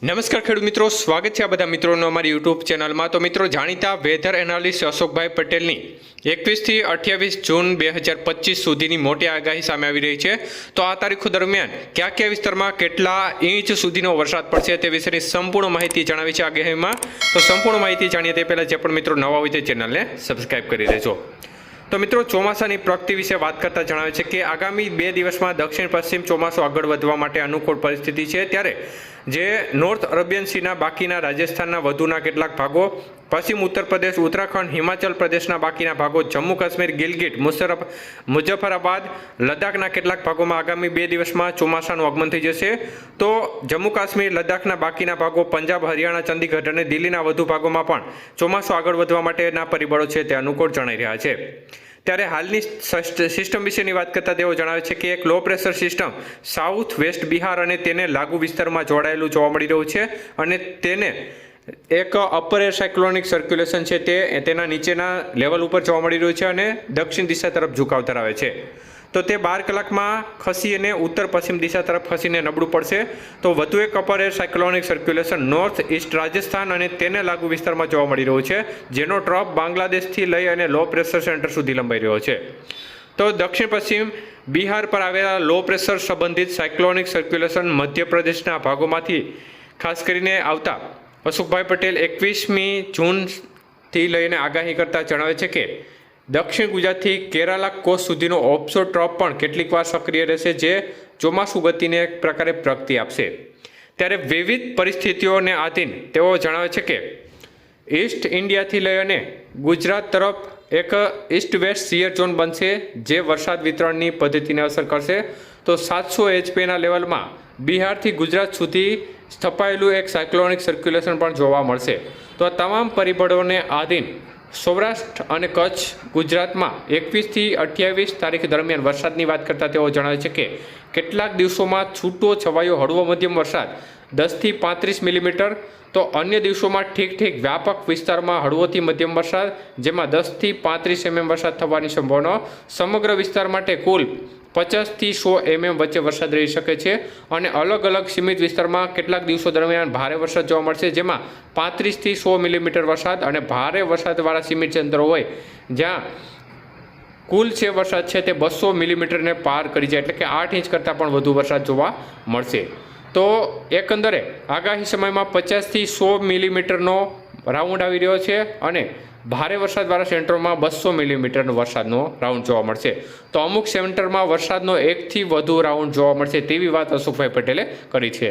નમસ્કાર ખેડૂત મિત્રો, સ્વાગત છે આ બધા મિત્રોનો અમારી યુટ્યુબ ચેનલમાં। તો મિત્રો, જાણીતા વેધર એનાલિસ્ટ અશોકભાઈ પટેલની 21 થી 28 જૂન 2025 સુધીની મોટી આગાહી સામે આવી રહી છે। તો આ તારીખો દરમિયાન કયા વિસ્તારમાં કેટલા ઇંચ સુધીનો વરસાદ પડશે તે વિશેની સંપૂર્ણ માહિતી જણાવી છે આગાહીમાં। તો સંપૂર્ણ માહિતી જાણીએ તે પહેલાં જે પણ મિત્રો નવા હોય તે ચેનલને સબસ્ક્રાઇબ કરી દેજો। તો મિત્રો, ચોમાસાની પ્રગતિ વિશે વાત કરતા જણાવે છે કે આગામી 2 દિવસમાં દક્ષિણ પશ્ચિમ ચોમાસું આગળ વધવા માટે અનુકૂળ પરિસ્થિતિ છે। ત્યારે જે નોર્થ અરેબિયન સીના બાકીના રાજસ્થાનના વધુના કેટલાક ભાગો, પશ્ચિમ ઉત્તર પ્રદેશ, ઉત્તરાખંડ, હિમાચલ પ્રદેશના બાકીના ભાગો, જમ્મુ કાશ્મીર, ગિલગિટ, મુઝફ્ફરાબાદ, લદ્દાખના કેટલાક ભાગોમાં આગામી 2 દિવસમાં ચોમાસાનું આગમન થઈ જશે। તો જમ્મુ કાશ્મીર, લદ્દાખના બાકીના ભાગો, પંજાબ, હરિયાણા, ચંદીગઢ અને દિલ્હીના વધુ ભાગોમાં પણ ચોમાસું આગળ વધવા માટેના પરિબળો છે તે અનુકૂળ જણાઈ રહ્યા છે। ત્યારે હાલની સિસ્ટમ વિશેની વાત કરતા તેઓ જણાવે છે કે એક low pressure system south waste Bihar અને તેને લાગુ વિસ્તારમાં જોડાયેલું જોવા મળી રહ્યું છે અને તેને એક અપર એર સાયક્લોનિક સર્ક્યુલેશન છે તે તેના નીચેના લેવલ ઉપર જોવા મળી રહ્યું છે અને દક્ષિણ દિશા તરફ ઝુકાવ ધરાવે છે। તો તે 12 કલાકમાં ખસી અને ઉત્તર પશ્ચિમ દિશા તરફ ખસીને નબળું પડશે। તો વધુ એક upper air cyclonic circulation north east Rajasthan અને તેને લાગુ વિસ્તારમાં જોવા મળી રહ્યો છે, જેનો ટ્રફ બાંગ્લાદેશથી લઈ અને લો પ્રેશર સેન્ટર સુધી લંબાઈ રહ્યો છે। તો દક્ષિણ પશ્ચિમ બિહાર પર આવેલા લો પ્રેશર સંબંધિત સાયક્લોનિક સર્ક્યુલેશન મધ્યપ્રદેશના ભાગોમાંથી ખાસ કરીને આવતા અશોકભાઈ પટેલ 21મી જૂનથી લઈને આગાહી કરતા જણાવે છે કે દક્ષિણ ગુજરાતથી કેરાલા કોસ્ટ સુધીનો ઓફશોર ટ્રફ પણ કેટલીક વાર સક્રિય રહેશે, જે ચોમાસુ ગતિને એક પ્રકારે પ્રગતિ આપશે। ત્યારે વિવિધ પરિસ્થિતિઓને આધીન તેઓ જણાવે છે કે ઈસ્ટ ઇન્ડિયાથી લઈ અને ગુજરાત તરફ એક ઈસ્ટ વેસ્ટ શિયર ઝોન બનશે, જે વરસાદ વિતરણની પદ્ધતિને અસર કરશે। તો 700 HPના લેવલમાં બિહારથી ગુજરાત સુધી સ્થપાયેલું એક સાયક્લોનિક સર્ક્યુલેશન પણ જોવા મળશે। તો આ તમામ પરિબળોને આધીન સૌરાષ્ટ્ર અને કચ્છ ગુજરાતમાં 21 થી 28 તારીખ દરમિયાન વરસાદની વાત કરતા તેઓ જણાવે છે કે કેટલાક દિવસોમાં છૂટો છવાયો હળવો મધ્યમ વરસાદ 10 થી 35 મિલીમીટર, તો અન્ય દિવસોમાં ઠીક વ્યાપક વિસ્તારમાં હળવોથી મધ્યમ વરસાદ, જેમાં 10 થી 35 mm વરસાદ થવાની સંભાવના। સમગ્ર વિસ્તાર માટે કુલ 50 થી 100 mm વચ્ચે વરસાદ રહી શકે છે અને અલગ અલગ સીમિત વિસ્તારમાં કેટલાક દિવસો દરમિયાન ભારે વરસાદ જોવા મળશે, જેમાં 35 થી 100 મિલીમીટર વરસાદ અને ભારે વરસાદવાળા સીમિત ક્ષેત્રો હોય જ્યાં કુલ છે વરસાદ છે તે 200 મિલીમીટરને પાર કરી જાય, એટલે કે 8 ઇંચ કરતાં પણ વધુ વરસાદ જોવા મળશે। તો એકંદરે આગાહી સમયમાં 50 થી 100 મિલીમીટરનો રાઉન્ડ આવી રહ્યો છે અને ભારે વરસાદવાળા સેન્ટરોમાં 200 મિલીમીટરનો વરસાદનો રાઉન્ડ જોવા મળશે। તો અમુક સેન્ટરમાં વરસાદનો 1 થી વધુ રાઉન્ડ જોવા મળશે તેવી વાત અશોકભાઈ પટેલે કરી છે।